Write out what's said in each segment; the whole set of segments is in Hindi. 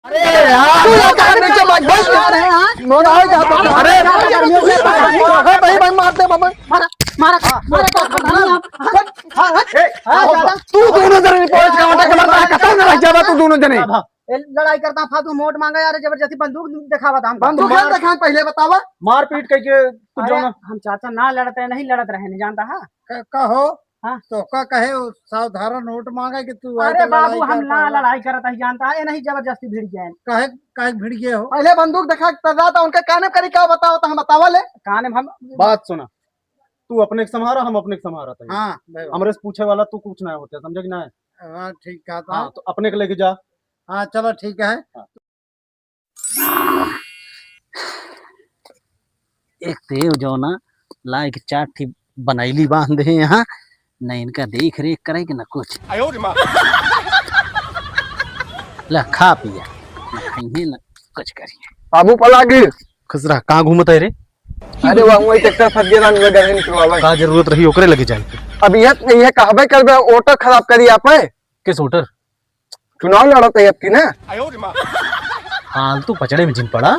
अरे यार नीचे मत बस यार मोरा हो जा। अरे भाई भाई मारते बाबा मारा मारा तू दोनों जने पुलिस का वाटा करता है कतौ ना रह जावा तू दोनों जने लड़ाई करता फालतू मोट मांगा यार जबरदस्ती बंदूक दिखावा था हम बंदूक दिखा पहले बतावा मार पीट करके कुछ जाना। हम चाचा ना लड़ते नहीं लड़त रहे नहीं जानता है कहो हाँ? तो का कहे साधारण नोट मांगा कि तू अरे बाबू हम ना लड़ाई करता ही जानता है नहीं जबरदस्ती भिड़ गए कहे कहे भिड़ गए हो पहले बंदूक दिखा था उनका काने करी क्या बताओ तो हम बतावा ले काने हम बात सुना, तू अपने के संभारा हम अपने के संभारा था। हाँ हमरे से पूछे वाला तू कुछ ना होता समझे कि ना। हाँ ठीक कहा था। हाँ तो अपने के लेके जा। हाँ चलो ठीक है। एक देव जो ना ला के चार ठी बनैली बांध दे यहाँ न इनका देख रेख करे कि न कुछ ला खा पिया न खाइए न कुछ करिए। बाबू पला गिर खसरा कहाँ घूमता है रे? अरे वही ट्रैक्टर फंस गया में गए निकलवावा का जरूरत रही ओकरे लगे जाए। अब ये कहबे करबे ऑटो खराब करी आप किस होटर चुनाव लड़त है आपकी ना हाल तू पचड़े में जिन पड़ा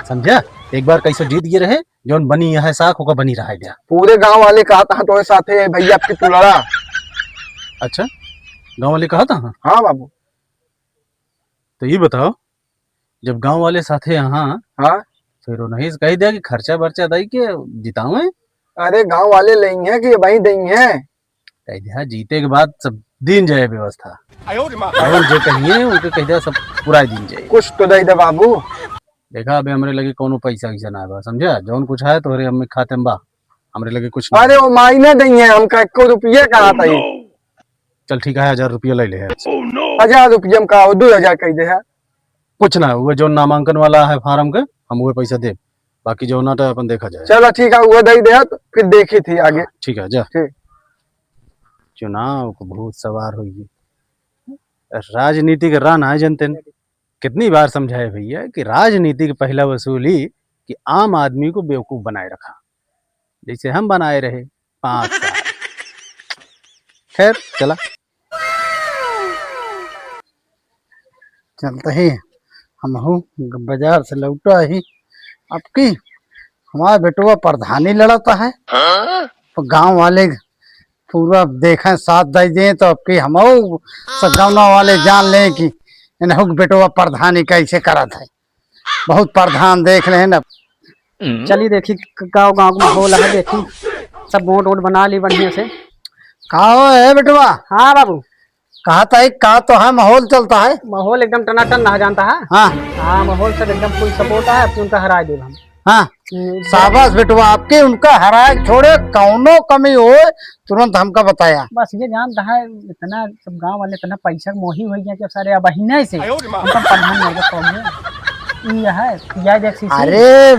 समझा। एक बार कैसे जीत गए रहे जौन बनी है साख होगा बनी रहा है। पूरे गांव वाले कहा था तो साथ भैया आपकी तू लड़ा। अच्छा गांव वाले कहा था? हाँ बाबू तो ये बताओ जब गांव वाले साथे यहाँ हाँ फिर उन्हें कह दिया कि खर्चा बर्चा दई के जिताऊ है। अरे गांव वाले लेंगे है कि वही देंगे है कह दिया जीते के बाद सब दिन जाए व्यवस्था और जो कहिए उनके कह दिया सब पूरा दिन जाए कुछ तो दे दे बाबू। देखा अभी हमरे लगे कोनो पैसा वैसा ना बा समझा जौन कुछ है तो हम खाते में बा हमरे लगे कुछ अरे वो मायने देंगे हमका 1 रुपये कहा था ये। चल ठीक है 1000 रुपया ले ले। 1000 रुपये में का 2000 कह दे है। कुछ ना वो जो नामांकन वाला है फार्म के हम वो पैसा दे बाकी जो ना तो अपन देखा जाए। चलो ठीक है वो दे दे तो फिर देखी थी आगे। ठीक है जा। ठीक चुनाव को भूत सवार हुई राजनीति के राह ना जनते कितनी बार समझाए भैया कि राजनीति की पहला वसूली कि आम आदमी को बेवकूफ बनाए रखा जैसे हम बनाए रहे 5 साल। खैर चला चलते ही हम हूँ बाजार से लौटा ही अब की हमारा बेटुआ प्रधानी लड़ाता है तो गांव वाले पूरा देखें साथ दे दें तो अब की हम सब गाँव वाले जान लें कि इन्हों बेटुआ प्रधानी कैसे करा था। बहुत प्रधान देख रहे हैं ना। चलिए देखी गाँव गाँव में माहौल है देखी सब बोट वोट बना ली बढ़िया से। कहा है बेटुआ? हाँ बाबू कहा था एक कहा तो है माहौल चलता है माहौल एकदम टनाटन ना जानता है। हाँ हाँ माहौल सब एकदम फुल सपोर्ट है अब उनका हरा देव हम। हाँ शाबाश बेटुआ आपके उनका हराए छोड़े कौनो कमी हो तुरंत हमका बताया। बस ये जानता है इतना सब गांव वाले इतना पैसा मोही हो गया कि सारे अब महीने से हमका प्रधान है देख। अरे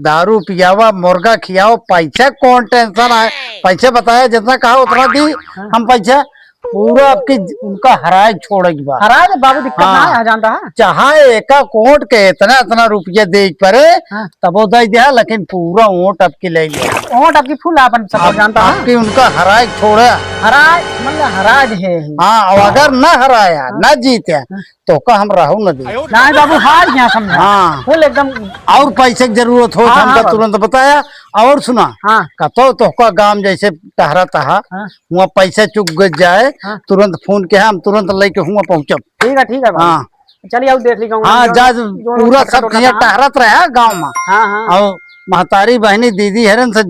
दारू पियावा मुर्गा खियाओ पैसा कौन टेंशन है पैसे बताया जितना कहा उतना दी हम पैसा पूरा आपकी उनका हराए छोड़ेगी बात हरा दे बाबू दिक्कत ना है जानता है। चाहे एक कोट के इतना रुपया दे पड़े तब वो दे दिया लेकिन पूरा ओट आपकी ले लिया ओट आपकी फुल अपन सब जानता है आपकी उनका हराए छोड़े हरा मतलब हरा दे। हाँ और अगर न हराया न जीते तो का हम रहू न दे ना बाबू हार गया समझा। हाँ फुल एकदम और पैसे की जरूरत हो हमका तुरंत बताया। और सुना हाँ कतो तो का गांव जैसे टहरा तहा वहाँ पैसे चुक जाए तुरंत फोन के हम तुरंत लेके हुआ पहुँचब। ठीक है हाँ चलिए अब देख ली हाँ जा पूरा सब टहरत रहे गाँव में। हाँ और महतारी बहनी दीदी हरन से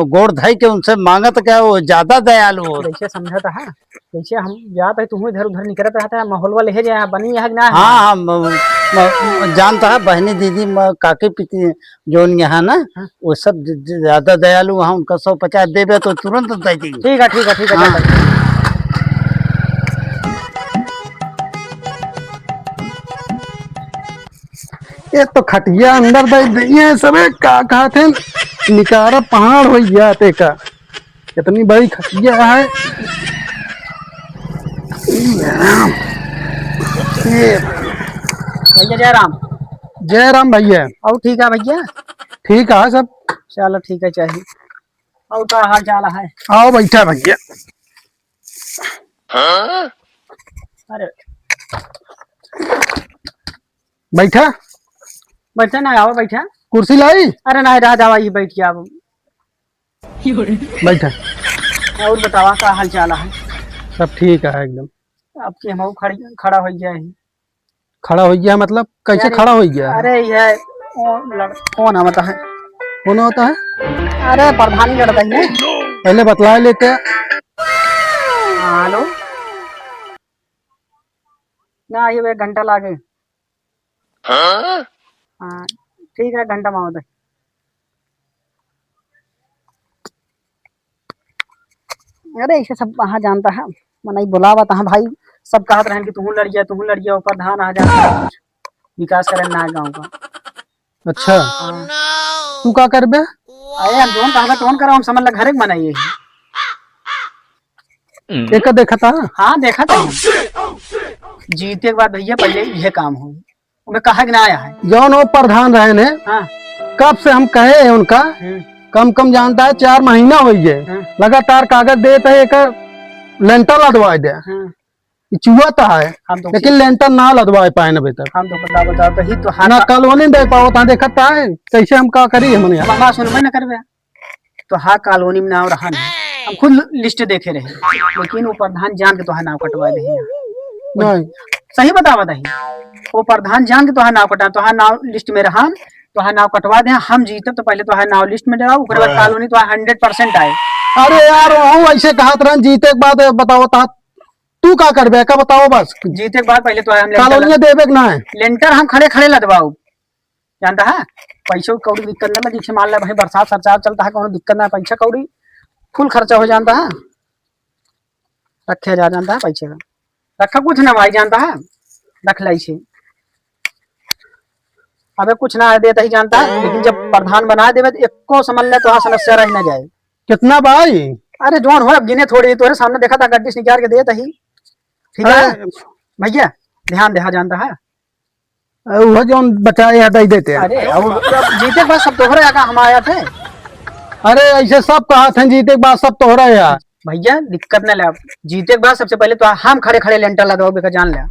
गोड़ धई के उनसे मांगत क्या वो ज्यादा दयालु हो। जैसे समझता है जैसे हम जात है तुम इधर उधर निकलत रहता है माहौल वाले है जाए बनी है ना। हाँ हाँ जानता है बहनी दीदी काकी पिती जो यहाँ ना वो सब ज्यादा दयालु वहाँ उनका 150 देवे तो तुरंत दे देंगे। ठीक है ये तो खटिया अंदर दे दिए सबे का कहा थे निकारा पहाड़ हो जाते का इतनी बड़ी खटिया है। भैया जय राम भैया। और ठीक है भैया ठीक है सब चलो ठीक है चाहिए और तो हाल चाल है। आओ बैठा भैया। अरे बैठा बैठा ना आओ बैठा। कुर्सी लाई। अरे ना रह जावा ये बैठ गया अब। बैठा। और बतावा का हाल चाल है? सब ठीक है एकदम। अब के हम खड़ा हो गया है। खड़ा हो गया मतलब कैसे अरे- खड़ा हो गया? अरे ये कौन है मतलब है? कौन होता है? अरे प्रधानी लड़ता है। पहले बतला लेते। हाँ, हेलो ना ये एक घंटा लागे। हाँ ठीक है घंटा में होता है। अरे ऐसे सब वहाँ जानता है मना बुलावा था भाई। सब कहत रहे कि तू लड़ गया ऊपर धान आ जा विकास करे ना गाँव का। अच्छा तू का करबे? अरे हम जोन कहा कौन करा हम समझ लग घर बनाइए। एक देखा था। हाँ देखा था जीते के बाद भैया पहले यह काम हो उन्हें कहा कि ना आया है। जौन वो प्रधान रहे ने हाँ कब से हम कहे हैं उनका कम जानता है 4 महीना हो गए लगातार कागज देते है एक लेंटर लदवा दे। चूहा तो है हम तो लेकिन लेंटर ना लदवा पाए अभी तक। हम तो बता तो ही तो ना कॉलोनी दे पाओ ता देखत है कैसे हम का करी हमने यार। मामा सुनबे न करबे तो हाँ कॉलोनी में नाम रहा नहीं। हम खुद लिस्ट देखे रहे लेकिन वो प्रधान जान के तो नाम कटवा दे। नहीं सही बता दही वो प्रधान जान के तो नाम कटा तो नाम लिस्ट में रहा तो नाम कटवा दे। हम जीते तो पहले तो नाम लिस्ट में डाला उसके बाद कॉलोनी तो 100% आए। अरे यार वो ऐसे कहत रहन जीते के बाद बताओ ता तू का करबे का बताओ बस। जीते के बाद पहले तो हम कॉलोनी देवे के ना है लेंटर हम खड़े खड़े लदवाऊ जानता है। पैसों की कौड़ी दिक्कत ना लगी मान ला भाई बरसात सरसात चलता है कोनो दिक्कत ना पैसा कौड़ी फुल खर्चा हो जाता है रखे जा जानता है पैसे का रखा कुछ ना भाई जानता है रख लाई से अबे कुछ ना देता ही जानता है। लेकिन जब प्रधान बना देवे तो एको समझ ले तो समस्या रह ना जाए। कितना भाई? अरे जोन हो अब गिने थोड़ी तोरे सामने देखा था गड्डी निकाल के देता ही ठीक है भैया ध्यान देहा जानता है। वो जो बचाए है दे देते हैं। अरे और जीते के बाद सब तोहरे आका हम आया थे। अरे ऐसे सब कहा थे जीते के बाद सब तो हो रहा है यार। भैया दिक्कत न ले जीते के बाद सबसे पहले तो हम खड़े खड़े लेंटर लदवाओ बेका जान ले।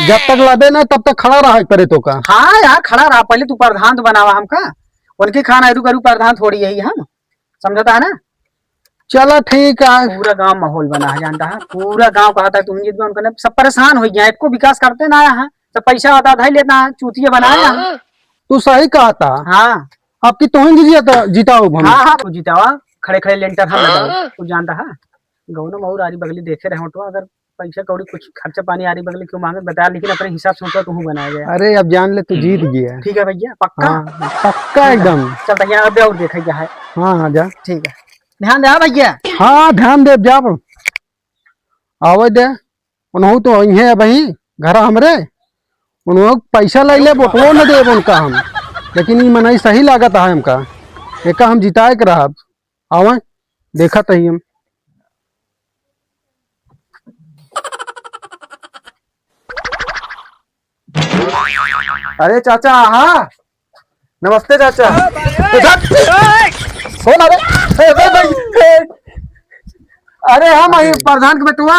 जब तक लदे ना तब तक खड़ा रहा करे तो का। हाँ यार खड़ा रहा पहले तू प्रधान तो बनावा हमका उनके खाना हरू करू प्रधान थोड़ी यही हम समझता है ना। चलो ठीक है। पूरा गांव माहौल बना है जानता है पूरा गांव कहता है तुम जीत गए उनका सब परेशान हो गया को विकास करते ना आया है सब पैसा आता था लेता है चूतिया बनाया। तू सही कहा था। हाँ आपकी तो जीताओ हम। हाँ हाँ तू जीतावा खड़े खड़े लेंटर हम लगाओ तू जानता है गौनो मऊर आरी बगली देखे रहे तो अगर पैसा कौड़ी कुछ खर्चा पानी आरी बगली क्यों मांगे बता लेकिन अपने हिसाब से होता तू बनाया गया। अरे अब जान ले तू जीत गया। ठीक है भैया पक्का। हाँ, पक्का एकदम। चल भैया अब और देखा क्या है। हाँ हाँ जा ठीक है ध्यान दे भैया। हाँ ध्यान दे जा आवे दे उन्हों तो वही है भाई घर हमरे उन्हों पैसा ले ले वो न दे उनका हम लेकिन ये मनाई सही लागत है हमका एक हम जिताए के रहा आवे देखा तही हम। अरे चाचा हाँ नमस्ते चाचा। कौन अरे हम प्रधान के बेटुआ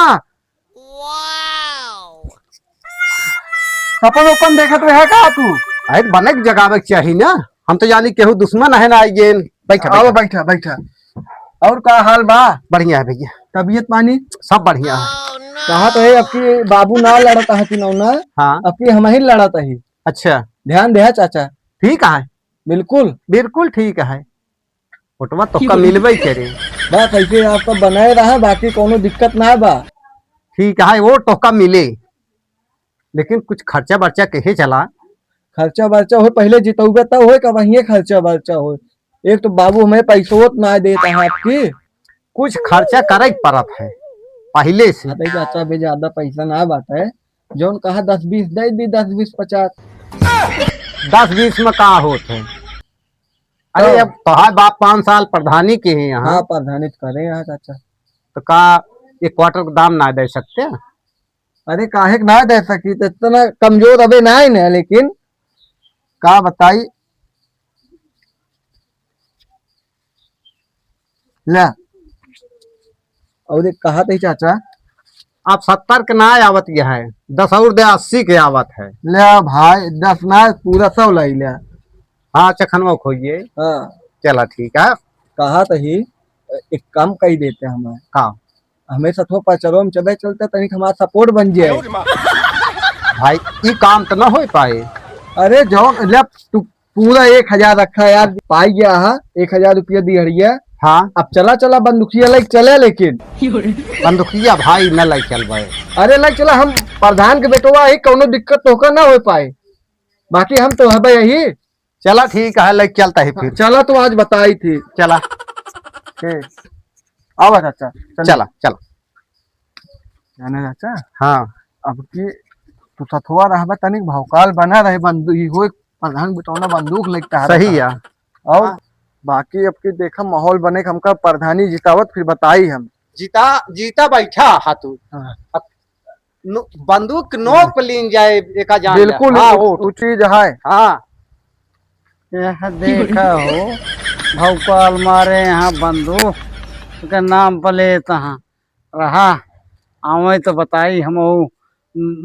अपन देखत रहे का तू। अरे बने के जगावे के चाहिए ना हम तो जानी केहू दुश्मन है ना आई गेन। बैठा आओ बैठा बैठा। और का हाल बा? बढ़िया है भैया तबीयत पानी सब बढ़िया है। कहा तो है आपकी बाबू ना लड़ता है चुनाव ना हाँ आपकी हम ही लड़ता है। अच्छा ध्यान दे चाचा। ठीक है बिल्कुल बिल्कुल ठीक है फोटवा तो का मिलबे करे बस ऐसे आपका बनाए रहा बाकी कोनो दिक्कत ना बा। ठीक है वो टोका मिले लेकिन कुछ खर्चा बर्चा कहे चला। खर्चा बर्चा हो पहले जितौगे तब हो का वही खर्चा बर्चा हो। एक तो बाबू हमें पैसों ना देता है आपकी कुछ खर्चा करे पड़त है पहले से। चाचा भी ज्यादा पैसा ना बात है जौन कहा 10-20 दे दी 10-20-50 10-20 में कहा होते हैं। अरे अब तोहार बाप 5 साल प्रधानी के हैं यहाँ। हाँ प्रधानित करे यहाँ चाचा। तो का एक क्वार्टर का दाम ना दे सकते हैं? अरे काहे ना दे सकी तो इतना कमजोर अबे ना ही ना लेकिन का बताई ला और एक कहा थे चाचा आप 70 के ना आवत ये है, 10 और दे 80 के आवत है। ले भाई 10 ना पूरा 100 लाई ले। हाँ चखनवा खोइए। हाँ चला ठीक है। कहा तही एक काम कही देते हमें, काम हमें सथो पचरो में चबे चलते तनिक हमारा सपोर्ट बन जाए। भाई ये काम तो ना हो पाए। अरे जो ले तू पूरा 1000 रखा है यार, पाई गया है 1000 रुपया दी हड़िया। हाँ अब चला चला बंदूकिया लाइक चले, लेकिन बंदूकिया भाई न लाई चल भाई। अरे लाइक चला, हम प्रधान के बेटवा ही कोनो दिक्कत तो होकर ना हो पाए, बाकी हम तो है यही। चला ठीक है, लाई चलता है फिर। चला तो आज बताई थी। चला आवा चाचा चला चला। जाने चाचा, हाँ अब की तू सथुआ रहबा तनिक भौकाल बना रहे, बंदूक हो प्रधान बेटवा बंदूक लेके आ सही है। और बाकी अब की देखा माहौल बने हमका प्रधानी जितावत फिर बताई हम। जीता जीता बैठा हाथू। हाँ। बंदूक नोक लीन जाए एका जान ले। बिल्कुल हाँ, वो चीज है। हाँ यह देखा हो भौकाल मारे यहाँ बंदूक के नाम प्लेट हाँ रहा आवे तो बताई हम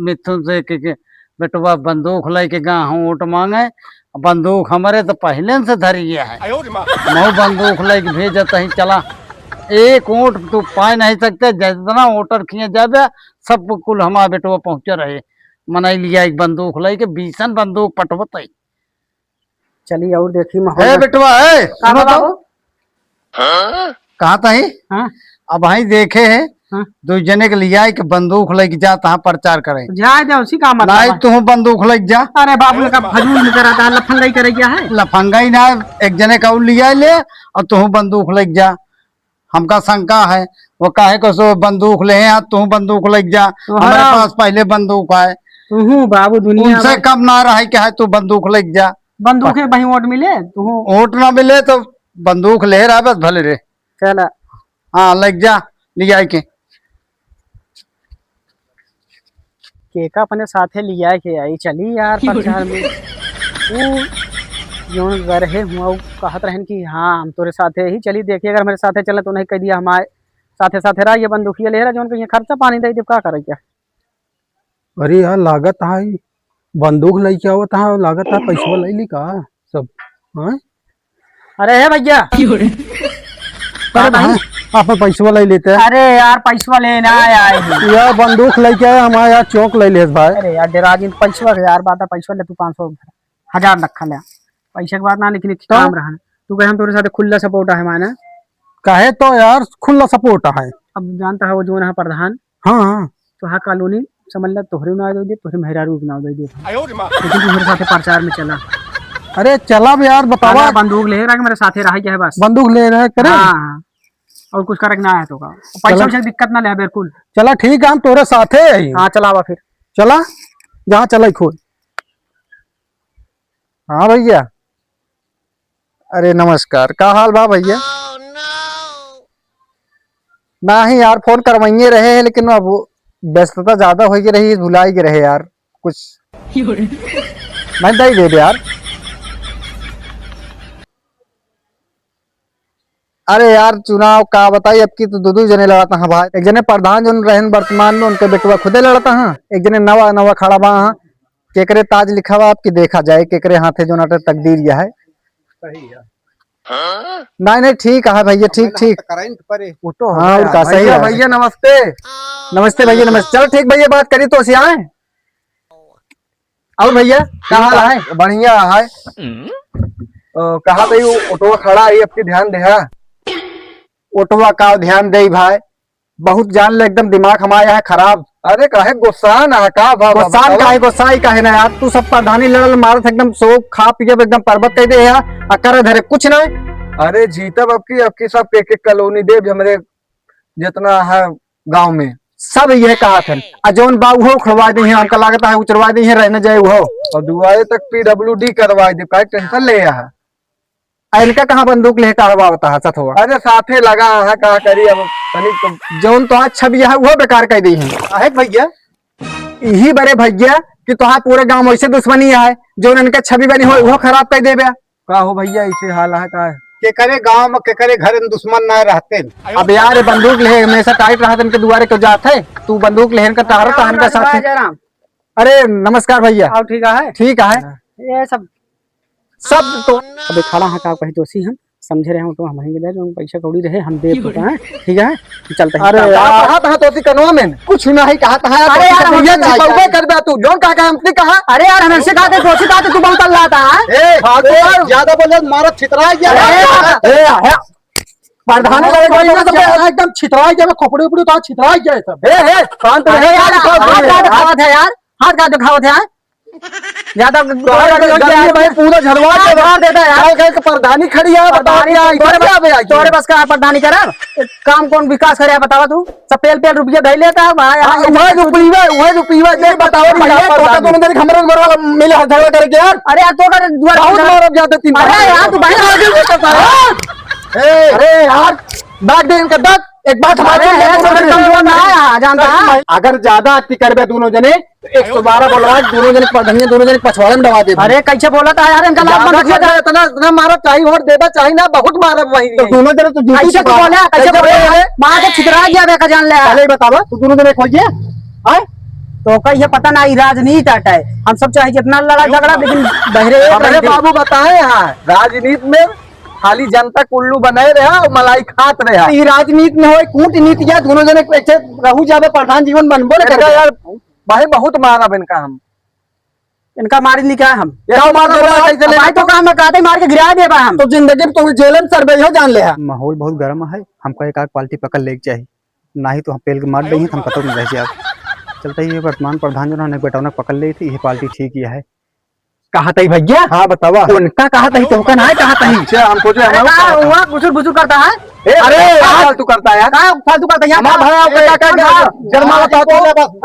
मिथुन से कि बेटवा बंदूक लेके गा हम वोट मांगे, बंदूक हमारे तो पहले से धरी गया है, मैं बंदूक लेके भेजत ही चला। एक वोट तो पा नहीं सकते, जितना वोटर खिए जाबे सब कुल हमारा बेटवा पहुंचे रहे, मनाई लिया एक बंदूक लेके 20 बंदूक पटवत है। चलिए और देखिए ए माहौल बेटवा है कहाँ बाबू? कहाँ था ही? हाँ अब भाई देखे है हाँ। 2 जने के लिया कि बंदूक लेके जा तहाँ प्रचार करे। जाए दे उसी का मतलब नहीं है। तू बंदूक लेके जा। अरे बाबू का फजूल में करा था, लफंगाई करे क्या है। लफंगा ही ना, एक जने का लिया ले और तू बंदूक लेके जा। हमका शंका है वो काहे को सो बंदूक ले हैं, तू बंदूक लेके जा। हमारे पास पहले बंदूक है, तू बाबू दुनिया उनसे कम ना रहा क्या है, तू बंदूक लेके जा। बंदूक है, वही वोट मिले तू। वोट ना मिले तो बंदूक ले रहा बस भले रे। चल हाँ लेके जा, लिया के केका अपने साथे लिया के आई चली यार प्रचार में। वो जोन रहे हुआ कहत रहन कि हाँ हम तोरे साथे ही चली, देखिए अगर मेरे साथे चले तो नहीं कह दिया हमारे साथे साथे रहा, ये बंदूकिया ले रहा जोन कहीं खर्चा पानी दे क्या करे क्या। अरे यार लागत है बंदूक लेके आवत है, लागत है पैसा ले ली का सब। हाँ अरे है भैया अरे भाई आप पैसा ले लेते हैं अरे यार पैसा लेना आए हैं। यार, बंदूक लेके आए हमारे यार चौक ले ले भाई। अरे यार डेराज पैसा यार बात है, पैसा ले तू 500 1000 रखा ले पैसे के बाद ना, लेकिन एक काम रहा तू कहे हम तेरे साथ खुला सपोर्ट है माना कहे तो यार खुला सपोर्ट है। अब जानता है वो जो है प्रधान, हाँ हाँ तो हाँ कॉलोनी समझ ला तोहरे ना दे दे, तोहरे मेहरारू ना दे दे, लेकिन तू मेरे साथ प्रचार में चला। अरे चला भी यार बतावा। अगर बंदूक ले रहा है मेरे साथ रहा क्या है बस। बंदूक ले रहे करे। हाँ हाँ और कुछ करक ना है तो का पैसा से दिक्कत ना ले बिल्कुल। चला ठीक है हम तोरे साथे है। हाँ चलावा फिर चला जहाँ चला खोल। हाँ भैया, अरे नमस्कार, का हाल बा भैया? ना ही यार फोन करवाइए रहे हैं, लेकिन अब व्यस्तता ज्यादा हो गई रही, भुलाई के रहे यार कुछ मैं दे दे यार। अरे यार चुनाव का बताई, अब की तो दो जने लड़ाता है भाई। एक जने प्रधान जो रहन वर्तमान में उनके बेटवा खुदे लड़ता है, एक जने नवा नवा खड़ा बा हाँ। केकरे ताज लिखा हुआ आपकी देखा जाए, केकरे हाथे जो नाटे तकदीर यह है। नहीं नहीं ठीक है भैया, ठीक ठीक वो तो हाँ उनका सही है। भैया नमस्ते। नमस्ते भैया नमस्ते। चलो ठीक भैया, बात करी तो उसे आए। और भैया क्या हाल है? बढ़िया है। कहा था वो ऑटो खड़ा है, आपके ध्यान दे। ओटवा का ध्यान दे भाई, बहुत जान ले एकदम दिमाग हमारा है खराब। अरे काहे गुस्सा ना का गोसान का है, गोसाई का है ना यार। तू सब प्रधानी लड़ल मारत एकदम सो खा पी के एकदम पर्वत कह दे यार, अकर धरे कुछ नहीं। अरे जीतब अब की सब एक एक कॉलोनी देव हमरे जितना है गांव में सब ये कहा थे अजौन बाबू हो खड़वा दी है, हमका लागत है उचरवा दी है, रहने जाए वो और दुआरे तक PWD करवा दे, काहे टेंशन ले है। इनका कहाँ बंदूक ले कहवा होता है सत हुआ। अरे साथे लगा है, कहा करी अब तनिक जौन तो आज छवि है वो बेकार कह दी है। है भैया। यही बड़े भैया कि तुहार पूरे गांव में ऐसे दुश्मनी है, जो इनका छवि बनी हो वो खराब कर देबे। का हो भैया ऐसे हाल है का के करे गांव में के करे घर में दुश्मन ना रहते। अब यार बंदूक ले हमेशा टाइट रहा इनके दुआरे क्यों जाते। तू बंदूक लेहन का तार तान का साथ है। अरे नमस्कार भैया। और ठीक है ठीक है ये सब सब तो अबे खड़ा है का कहीं दोषी हम समझे रहे हो तो हम ही दे जो पैसा कौड़ी रहे हम दे देते हैं ठीक है चलते हैं। अरे यार कहा तो कनवा में कुछ नहीं कहा था अरे यार हम ये छिपावे कर दे तू जोन कहा हमने कहा अरे यार हमसे कहा थे दोषी कहा थे तू बहुत अल्लाह था ए फालतू ज्यादा बोले मारा छितरा गया प्रधान एकदम छितरा गया खोपड़ी उपड़ी तो छितरा गया सब ए शांत रहे यार हाथ है यार हाथ का दिखावत है ज्यादा भाई पूरा झड़वा के बाहर देता है यार प्रधानी खड़ी है तोरे बस का प्रधानी करा काम कौन विकास करे बतावा तू सब पेल पेल रुपया दे लेता है भाई वही रुपया दे बताओ दोनों दिन हमरे घर मिले झगड़ा करके यार अरे यार तो कर बहुत मार जाते तीन अरे यार तू भाई अरे यार बैठ दे इनका बैठ एक बात हमारे जानता है अगर ज्यादा अति करबे दोनों जने तो 112 बोलवा दोनों जने प्रधानी दोनों जने पछवाड़े में दबा दे। अरे कैसे बोला था यार इनका लाभ मत इतना इतना मारा चाहिए और देना चाहिए ना बहुत मारा वही तो दोनों जने तो कैसे तो बोला कैसे बोला मां के छितरा गया बे का जान ले पहले ही बतावा तू दोनों जने खोजिए हां तो कहीं ये पता नहीं राजनीति आता है हम सब चाहे जितना लड़ाई झगड़ा लेकिन बहरे अरे बाबू बताए यहाँ राजनीति में खाली जनता कुल्लू बनाए रहा और मलाई खात रहा ई राजनीति में हो कूटनीति या दोनों जने ऐसे रहू जावे प्रधान जीवन बनबो न यार भाई बहुत मारा इनका हम इनका मार नहीं क्या हम भाई तो काम काटे मार के गिरा दे हम तो जिंदगी में तो जेल में सर्वे हो जान ले माहौल बहुत गर्म है, हमको एक आग पाल्टी पकड़ लेके चाहिए, ना ही तो हम पेल के मार देंगे हम पता नहीं रह जाए। चलता ही वर्तमान प्रधान जो ने बेटा पकड़ ली थी, ये पार्टी ठीक किया है। कहा था भैया? हाँ बतावा उनका कहा था तो कहा था हमको जो बुजुर्ग बुजुर्ग करता है। अरे फालतू करता है कहा फालतू करता है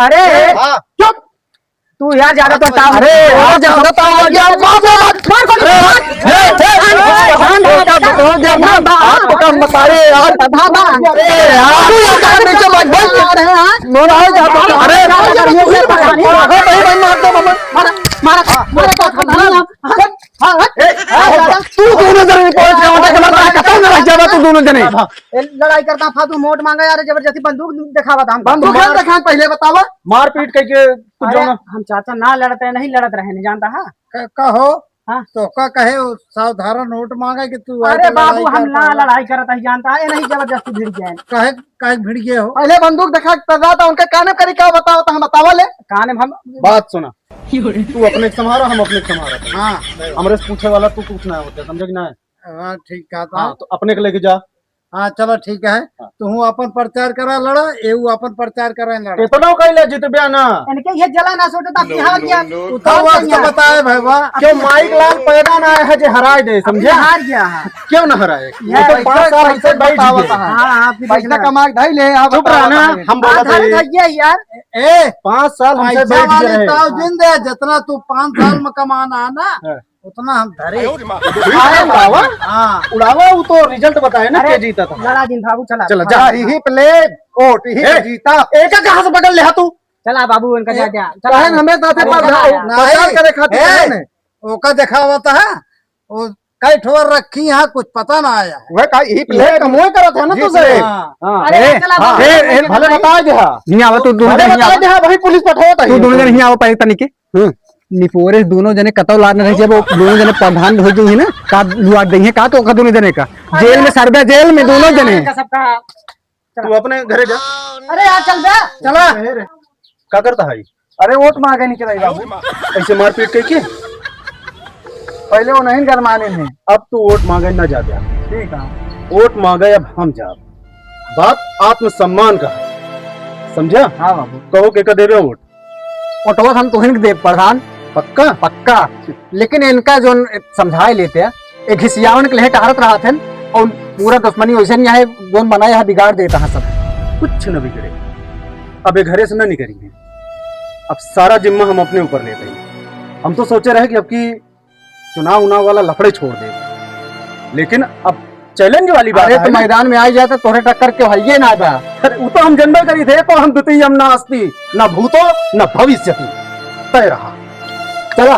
अरे चुप तू यार ज्यादा तो अरे लड़ाई करता फालतू मोट मांगा यार जबरदस्ती बंदूक दिखावा था बंदूक दिखा पहले बतावा मारपीट करके हम चाचा ना लड़ते नहीं लड़त रहे नहीं जानता है कहो हाँ? तो का कहे साधारण नोट मांगा कि तू अरे बाबू हम ना लड़ाई करता ही जानता है नहीं जबरदस्ती भिड़ गए कहे कहे भिड़ गए हो पहले बंदूक दिखा रहा था उनका काने करी क्या बताओ तो हम बतावा ले काने हम बात सुना, तू अपने संभारा हम अपने संभारा। हाँ हमरे से पूछे वाला तू पूछना होता समझे कि ना। हाँ ठीक कहा था। हाँ तो अपने को लेके जा। हाँ चलो ठीक है तू अपन प्रचार करा लड़ा एऊ अपन प्रचार करा लड़ा कितना कहले जीत बयाना इनके ये जला ना सोचता बिहार क्या तो बताए भैया क्यों माइक लाल पैदा ना है जे हराए दे समझे। हार गया है क्यों ना हराए, ये तो 5 साल हमसे बैठ गए। हाँ पैसा कमा के ढाई ले चुप रहा ना, हम बोला था यार ए 5 साल हमसे बैठ गए। जिंदे जितना तू 5 साल में कमाना है ना उतना हम धरे उड़ावा हाँ उड़ावा वो तो रिजल्ट बताए ना के जीता था। लड़ा दिन बाबू चला चला जा ही प्ले वोट ही जीता एक कहां से पकड़ ले तू। चला बाबू इनका जा चला हमें साथे प्रचार करे खातिर ओका देखा होता है वो कई ठोर रखी यहाँ कुछ पता ना आया वह का ही प्ले कमोए करत है ना तुझे। अरे चला बाबू भले बता दे नहीं आवा तू दोनों भले बता दे वही पुलिस पठावत तू दोनों जने नहीं आवा पाए तनिके निपोरे दोनों जने कतौ लाद रहे जब दोनों जने प्रधान हो गई है ना का लुआ देंगे का तो दोनों जने का जेल में सर्वे जेल में दोनों जने सबका तू अपने घरे जा। अरे यार चल बे चला क्या करता है अरे वोट मांगे नहीं चला बाबू ऐसे मारपीट करके। पहले वो नहीं गरमाने में अब तू वोट मांगे ना जा दिया, ठीक है वोट मांगे अब हम जा। बात आत्मसम्मान का है, समझा। हाँ बाबू कहो के देवे वोट ऑटो हम तो दे प्रधान पक्का पक्का। लेकिन इनका जो समझाए लेते हैं एक हिसियावन के लिए टारत रहा थे और पूरा दुश्मनी वैसे नहीं है जोन बनाया है बिगाड़ देता है सब कुछ न बिगड़े। अब ये घरे से न निकलेंगे, अब सारा जिम्मा हम अपने ऊपर ले लेंगे। हम तो सोचे रहे कि अब की चुनाव उनाव वाला लफड़े छोड़ दे, लेकिन अब चैलेंज वाली बात है तो मैदान में आ जाए तो तोरे टक्कर के भाई ना बा। वो तो हम जनबे करी थे तो हम द्वितीय न अस्ति न भूतो न भविष्यति तय रहा। चला